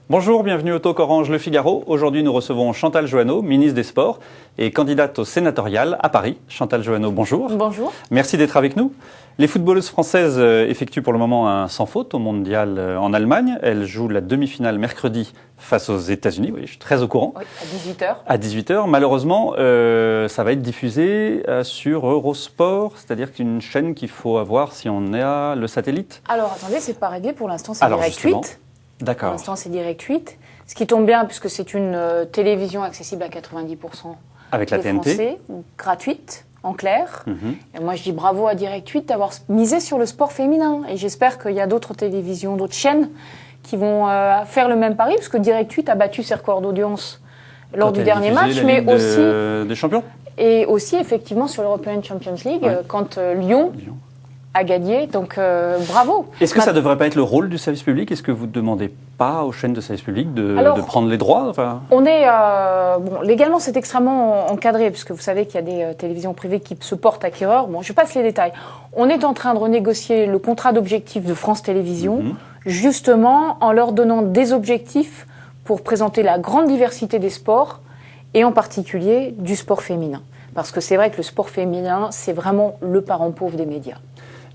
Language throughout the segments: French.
Bonjour, bienvenue au Talk Orange Le Figaro. Aujourd'hui, nous recevons Chantal Joanneau, ministre des Sports et candidate au sénatorial à Paris. Chantal Joanneau, bonjour. Bonjour. Merci d'être avec nous. Les footballeuses françaises effectuent pour le moment un sans faute au mondial en Allemagne. Elles jouent la demi-finale mercredi face aux États-Unis. Oui, je suis très au courant. Oui, à 18h. À 18h. Malheureusement, ça va être diffusé sur Eurosport, c'est-à-dire qu'une chaîne qu'il faut avoir si on a le satellite. Alors attendez, c'est pas réglé pour l'instant, c'est Direct 8. D'accord. Pour l'instant, c'est Direct 8. Ce qui tombe bien, puisque c'est une télévision accessible à 90% avec la des TNT. Français, gratuite, en clair. Et moi, je dis bravo à Direct 8 d'avoir misé sur le sport féminin. Et j'espère qu'il y a d'autres télévisions, d'autres chaînes qui vont faire le même pari, parce que Direct 8 a battu ses records d'audience lors du dernier match, mais aussi des champions. Et aussi, effectivement, sur l'European Champions League, quand Lyon a gagné, donc bravo. Est-ce que ça ne devrait pas être le rôle du service public? Est-ce que vous ne demandez pas aux chaînes de service public de prendre les droits? On est, bon, légalement c'est extrêmement encadré, puisque vous savez qu'il y a des télévisions privées qui se portent acquéreurs. Bon, je passe les détails. On est en train de renégocier le contrat d'objectifs de France Télévisions, justement en leur donnant des objectifs pour présenter la grande diversité des sports, et en particulier du sport féminin. Parce que c'est vrai que le sport féminin, c'est vraiment le parent pauvre des médias.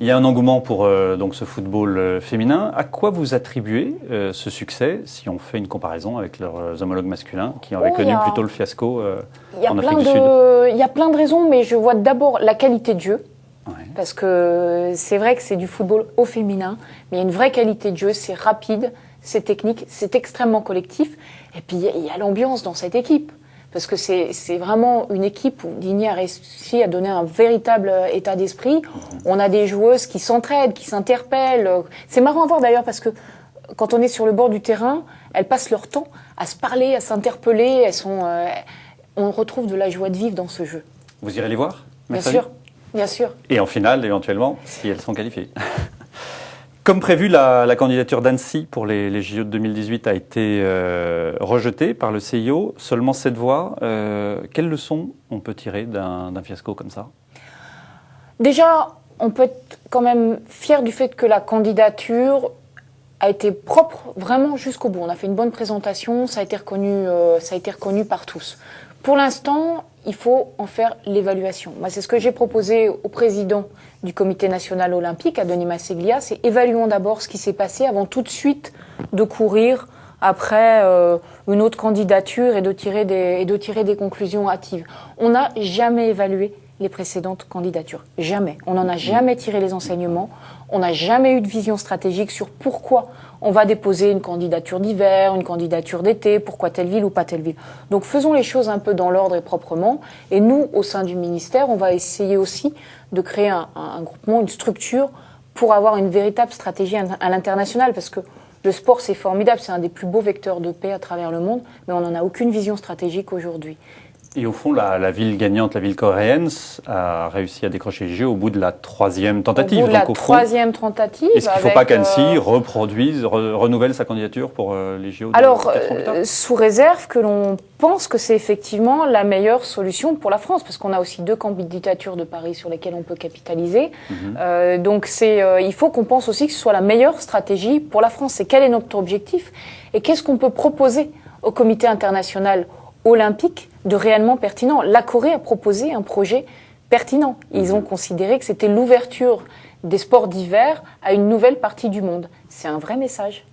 Il y a un engouement pour donc ce football féminin. À quoi vous attribuez ce succès, si on fait une comparaison avec leurs homologues masculins, qui avaient connu plutôt le fiasco en Afrique du Sud? Il y a plein de raisons, mais je vois d'abord la qualité de jeu. Ouais. Parce que c'est vrai que c'est du football au féminin, mais il y a une vraie qualité de jeu, c'est rapide, c'est technique, c'est extrêmement collectif. Et puis il y a l'ambiance dans cette équipe. Parce que c'est vraiment une équipe où Digny a réussi à donner un véritable état d'esprit. On a des joueuses qui s'entraident, qui s'interpellent. C'est marrant à voir d'ailleurs parce que quand on est sur le bord du terrain, elles passent leur temps à se parler, à s'interpeller. On retrouve de la joie de vivre dans ce jeu. Vous irez les voir? Bien sûr, bien sûr. Et en finale, éventuellement, si elles sont qualifiées. Comme prévu, la candidature d'Annecy pour les JO de 2018 a été rejetée par le CIO. Seulement 7 voix. Quelles leçons on peut tirer d'un fiasco comme ça? Déjà, on peut être quand même fier du fait que la candidature a été propre vraiment jusqu'au bout. On a fait une bonne présentation, ça a été reconnu par tous. Pour l'instant, il faut en faire l'évaluation. Moi, c'est ce que j'ai proposé au président du Comité national olympique, à Denis Masseglia, c'est évaluons d'abord ce qui s'est passé avant tout de suite de courir après une autre candidature et de tirer des conclusions hâtives. On n'a jamais évalué les précédentes candidatures. Jamais. On n'en a jamais tiré les enseignements. On n'a jamais eu de vision stratégique sur pourquoi on va déposer une candidature d'hiver, une candidature d'été, pourquoi telle ville ou pas telle ville. Donc faisons les choses un peu dans l'ordre et proprement. Et nous, au sein du ministère, on va essayer aussi de créer un groupement, une structure pour avoir une véritable stratégie à l'international. Parce que le sport, c'est formidable, c'est un des plus beaux vecteurs de paix à travers le monde, mais on n'en a aucune vision stratégique aujourd'hui. Et au fond, la ville gagnante, la ville coréenne, a réussi à décrocher les Jeux au bout de la 3e tentative. Au bout de la 3e tentative. Est-ce qu'il ne faut pas qu'Annecy renouvelle sa candidature pour les Jeux? Alors, sous réserve que l'on pense que c'est effectivement la meilleure solution pour la France, parce qu'on a aussi 2 candidatures de Paris sur lesquelles on peut capitaliser. Donc, il faut qu'on pense aussi que ce soit la meilleure stratégie pour la France. C'est quel est notre objectif et qu'est-ce qu'on peut proposer au Comité international olympique de réellement pertinent. La Corée a proposé un projet pertinent. Ils ont considéré que c'était l'ouverture des sports d'hiver à une nouvelle partie du monde. C'est un vrai message.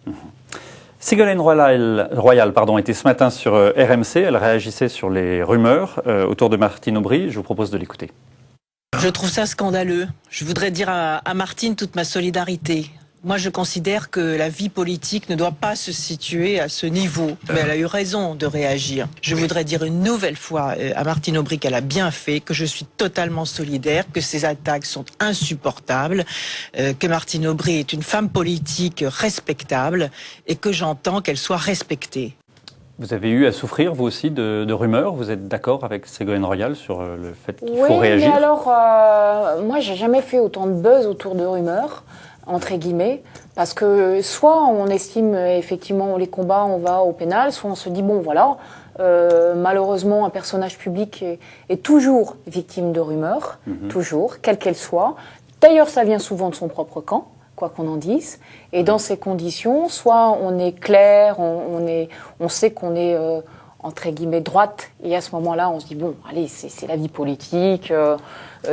Ségolène Royal était ce matin sur RMC. Elle réagissait sur les rumeurs autour de Martine Aubry. Je vous propose de l'écouter. Je trouve ça scandaleux. Je voudrais dire à Martine toute ma solidarité. Moi, je considère que la vie politique ne doit pas se situer à ce niveau. Mais elle a eu raison de réagir. Je voudrais dire une nouvelle fois à Martine Aubry qu'elle a bien fait, que je suis totalement solidaire, que ces attaques sont insupportables, que Martine Aubry est une femme politique respectable et que j'entends qu'elle soit respectée. Vous avez eu à souffrir, vous aussi, de rumeurs? Vous êtes d'accord avec Ségolène Royal sur le fait qu'il faut réagir? Oui, mais alors, moi, j'ai jamais fait autant de buzz autour de rumeurs, entre guillemets, parce que soit on estime effectivement les combats, on va au pénal, soit on se dit, bon, voilà, malheureusement, un personnage public est toujours victime de rumeurs, toujours, quelle qu'elle soit. D'ailleurs, ça vient souvent de son propre camp, quoi qu'on en dise. Et dans ces conditions, soit on est clair, on sait qu'on est entre guillemets droite, et à ce moment-là, on se dit bon, allez, c'est la vie politique.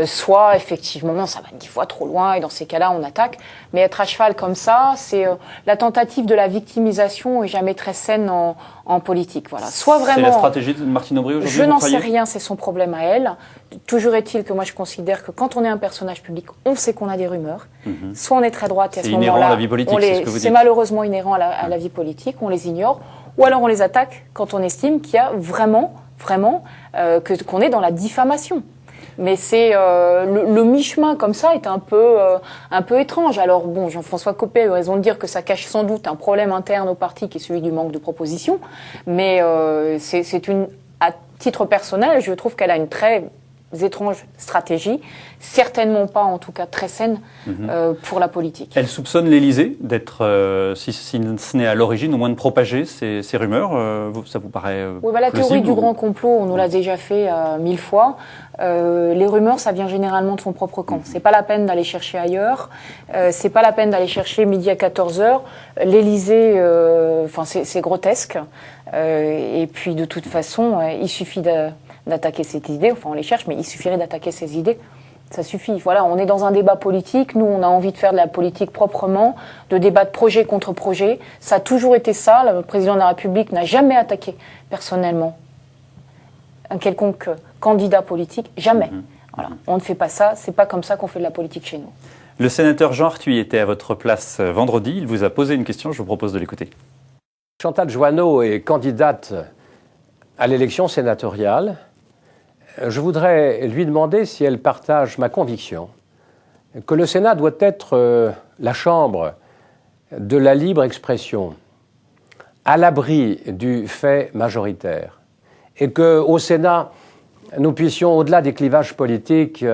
Soit effectivement, ça va 10 fois trop loin, et dans ces cas-là, on attaque. Mais être à cheval comme ça, c'est la tentative de la victimisation est jamais très saine en politique. Voilà. Soit vraiment. C'est la stratégie de Martine Aubry aujourd'hui. Je n'en sais rien, c'est son problème à elle. Toujours est-il que moi je considère que quand on est un personnage public, on sait qu'on a des rumeurs. Soit on est très droite et à ce moment-là, c'est inhérent à la vie politique, c'est ce que vous dites. C'est malheureusement inhérent à la vie politique, on les ignore. Ou alors on les attaque quand on estime qu'il y a vraiment qu'on est dans la diffamation. Mais c'est le mi-chemin comme ça est un peu étrange. Alors bon, Jean-François Copé a eu raison de dire que ça cache sans doute un problème interne au parti qui est celui du manque de propositions. Mais à titre personnel, je trouve qu'elle a une très étrange stratégie, certainement pas en tout cas très saine pour la politique. Elle soupçonne l'Élysée d'être, si ce n'est à l'origine, au moins de propager ces rumeurs. Ça vous paraît Oui, la théorie du grand complot, on nous l'a déjà fait 1000 fois. Les rumeurs, ça vient généralement de son propre camp. C'est pas la peine d'aller chercher ailleurs. C'est pas la peine d'aller chercher midi à 14h. L'Élysée, c'est grotesque. Et puis de toute façon, il suffit d'attaquer cette idée, enfin on les cherche, mais il suffirait d'attaquer ces idées. Ça suffit. Voilà, on est dans un débat politique. Nous, on a envie de faire de la politique proprement, de débattre projet contre projet. Ça a toujours été ça. Le président de la République n'a jamais attaqué personnellement un quelconque candidat politique. Jamais. Voilà. On ne fait pas ça. C'est pas comme ça qu'on fait de la politique chez nous. Le sénateur Jean Arthuis était à votre place vendredi. Il vous a posé une question. Je vous propose de l'écouter. Chantal Joanneau est candidate à l'élection sénatoriale. Je voudrais lui demander si elle partage ma conviction que le Sénat doit être la chambre de la libre expression, à l'abri du fait majoritaire, et qu'au Sénat, nous puissions, au-delà des clivages politiques,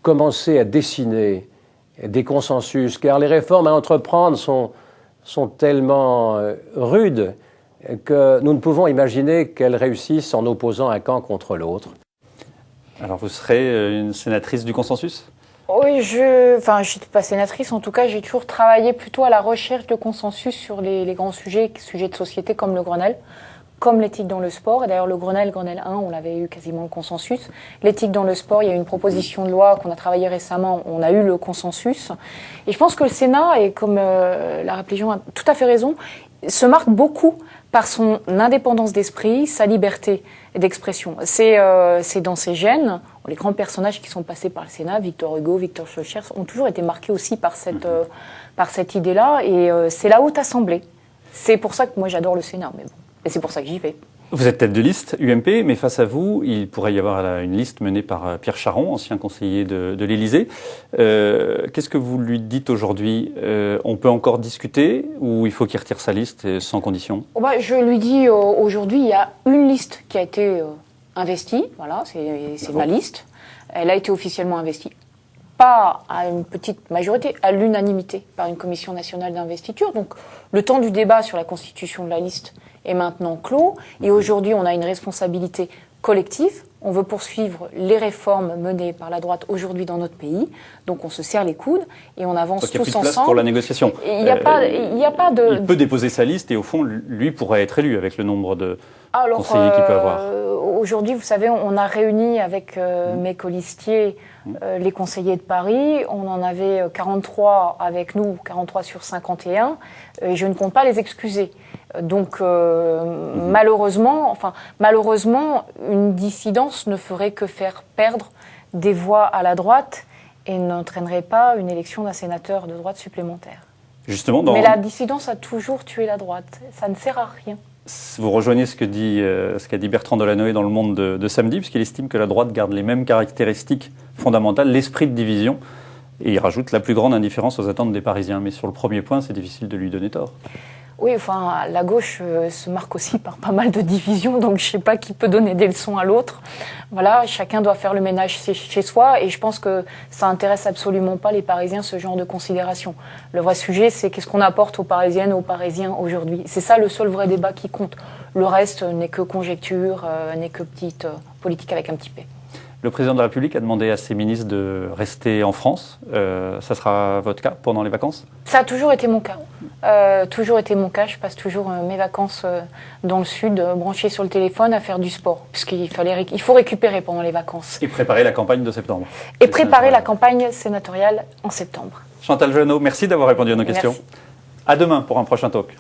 commencer à dessiner des consensus, car les réformes à entreprendre sont tellement rudes que nous ne pouvons imaginer qu'elles réussissent en opposant un camp contre l'autre. Alors vous serez une sénatrice du consensus ? Oui, je suis pas sénatrice, en tout cas j'ai toujours travaillé plutôt à la recherche de consensus sur les grands sujets de société comme le Grenelle, comme l'éthique dans le sport. Et d'ailleurs le Grenelle 1, on l'avait eu quasiment le consensus. L'éthique dans le sport, il y a eu une proposition de loi qu'on a travaillée récemment, on a eu le consensus. Et je pense que le Sénat, et comme l'a rappelé Jean a tout à fait raison, se marque beaucoup par son indépendance d'esprit, sa liberté d'expression. C'est dans ses gènes. Les grands personnages qui sont passés par le Sénat, Victor Hugo, Victor Schœlcher, ont toujours été marqués aussi par cette idée-là. Et c'est la Haute Assemblée. C'est pour ça que moi j'adore le Sénat, mais bon. Et c'est pour ça que j'y vais. Vous êtes tête de liste UMP, mais face à vous, il pourrait y avoir une liste menée par Pierre Charon, ancien conseiller de l'Élysée. Qu'est-ce que vous lui dites aujourd'hui ? On peut encore discuter ou il faut qu'il retire sa liste sans condition ? Je lui dis aujourd'hui, il y a une liste qui a été investie. Voilà, c'est ma liste. Elle a été officiellement investie. Pas à une petite majorité, à l'unanimité par une commission nationale d'investiture. Donc le temps du débat sur la constitution de la liste est maintenant clos. Et aujourd'hui, on a une responsabilité collective. On veut poursuivre les réformes menées par la droite aujourd'hui dans notre pays. Donc on se serre les coudes et on avance tous ensemble. Il n'y a plus de place pour la négociation. Il n'y a pas de... Il peut déposer sa liste et au fond, lui pourrait être élu avec le nombre de conseillers qu'il peut avoir. Aujourd'hui, vous savez, on a réuni avec mes colistiers les conseillers de Paris. On en avait 43 avec nous, 43 sur 51. Et je ne compte pas les excuser. Donc malheureusement, une dissidence ne ferait que faire perdre des voix à la droite et n'entraînerait pas une élection d'un sénateur de droite supplémentaire. Justement, mais la dissidence a toujours tué la droite. Ça ne sert à rien. Vous rejoignez ce qu'a dit Bertrand Delanoë dans Le Monde de samedi, puisqu'il estime que la droite garde les mêmes caractéristiques fondamentales, l'esprit de division, et il rajoute la plus grande indifférence aux attentes des Parisiens. Mais sur le premier point, c'est difficile de lui donner tort. Oui, la gauche se marque aussi par pas mal de divisions, donc je ne sais pas qui peut donner des leçons à l'autre. Voilà, chacun doit faire le ménage chez soi, et je pense que ça intéresse absolument pas les Parisiens, ce genre de considération. Le vrai sujet, c'est qu'est-ce qu'on apporte aux Parisiennes et aux Parisiens aujourd'hui. C'est ça le seul vrai débat qui compte. Le reste n'est que conjecture, n'est que petite politique avec un petit P. Le président de la République a demandé à ses ministres de rester en France. Ça sera votre cas pendant les vacances? Ça a toujours été mon cas. Toujours été mon cas. Je passe toujours mes vacances dans le sud, branchée sur le téléphone, à faire du sport. Puisqu'il faut récupérer pendant les vacances. Et préparer la campagne de septembre. Et préparer la campagne sénatoriale en septembre. Chantal Joanneau, merci d'avoir répondu à nos questions. Merci. À demain pour un prochain talk.